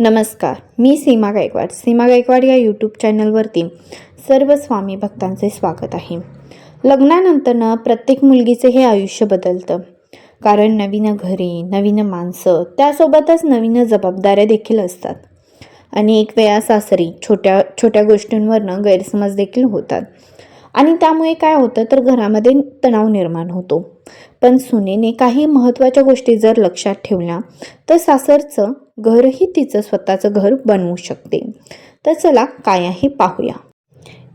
नमस्कार, मी सीमा गायकवाड. सीमा गायकवाड या यूट्यूब चॅनलवरती सर्व स्वामी भक्तांचे स्वागत आहे. लग्नानंतर प्रत्येक मुलगीचे हे आयुष्य बदलतं. कारण नवीन घरे, नवीन माणसं, त्यासोबतच नवीन जबाबदाऱ्या देखील असतात. अनेक वेळा सासरी छोट्या छोट्या गोष्टींवरनं गैरसमज देखील होतात. आणि त्यामुळे काय होतं तर घरामध्ये तणाव निर्माण होतो. पण सुनेने काही महत्त्वाच्या गोष्टी जर लक्षात ठेवल्या तर सासरचं घरही तिचं स्वतःचं घर बनवू शकते. तर चला काय आहे पाहूया.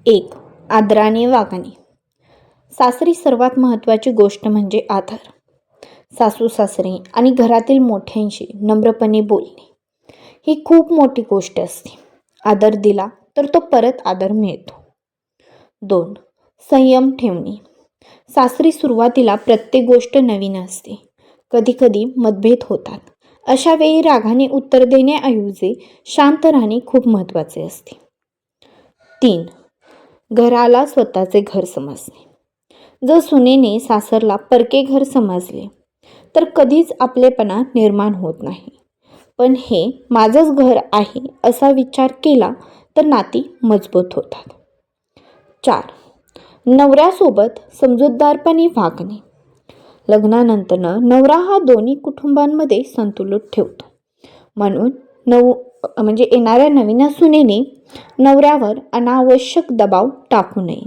1. आदराने वागणे. सासरी सर्वात महत्त्वाची गोष्ट म्हणजे आदर. सासू सासरे आणि घरातील मोठ्यांशी नम्रपणे बोलणे ही खूप मोठी गोष्ट असते. आदर दिला तर तो परत आदर मिळतो. 2. संयम ठेवणे. सासरी सुरुवातीला प्रत्येक गोष्ट नवीन असते. कधीकधी मतभेद होतात. अशा वेळी रागाने उत्तर देण्याऐवजी शांत राहणे खूप महत्त्वाचे असते. 3. घराला स्वतःचे घर समजणे. जर सुनेने सासरला परके घर समजले तर कधीच आपलेपणा निर्माण होत नाही. पण हे माझंच घर आहे असा विचार केला तर नाती मजबूत होतात. 4. नवऱ्यासोबत समजूतदारपणे वागणे. लग्नानंतर नवरा हा दोन्ही कुटुंबांमध्ये संतुलन ठेवतो. म्हणून येणाऱ्या नवीन सुनेने नवऱ्यावर अनावश्यक दबाव टाकू नये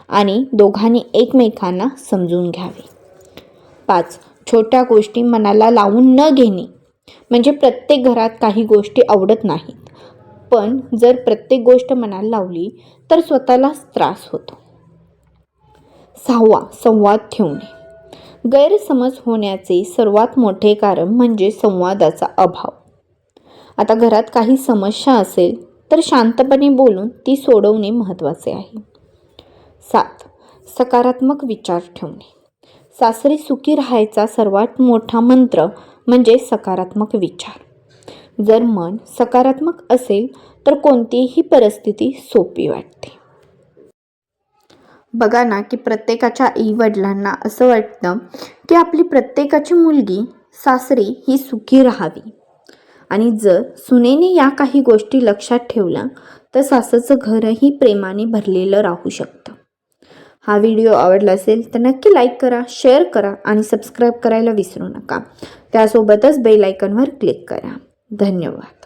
आणि दोघांनी एकमेकांना समजून घ्यावे. 5. छोट्या गोष्टी मनाला लावून न घेणे. म्हणजे प्रत्येक घरात काही गोष्टी आवडत नाहीत, पण जर प्रत्येक गोष्ट मनाला लावली तर स्वतःलाच त्रास होतो. 6. संवाद ठेवणे. गैरसमज होण्याचे सर्वात मोठे कारण म्हणजे संवादाचा अभाव. आता घरात काही समस्या असेल तर शांतपणे बोलून ती सोडवणे महत्त्वाचे आहे. 7. सकारात्मक विचार ठेवणे. सासरी सुखी राहायचा सर्वात मोठा मंत्र म्हणजे सकारात्मक विचार. जर मन सकारात्मक असेल तर कोणतीही परिस्थिती सोपी वाटते. बघा ना की प्रत्येकाच्या आई-वडिलांना असं वाटतं की आपली प्रत्येकाची मुलगी सासरी ही सुखी राहावी. आणि जर सुनेने या काही गोष्टी लक्षात ठेवल्या तर सासरचं घरही प्रेमाने भरलेलं राहू शकतं. हा व्हिडिओ आवडला असेल तर नक्की लाईक करा, शेअर करा आणि सबस्क्राईब करायला विसरू नका. त्यासोबतच बेल आयकॉनवर क्लिक करा. धन्यवाद.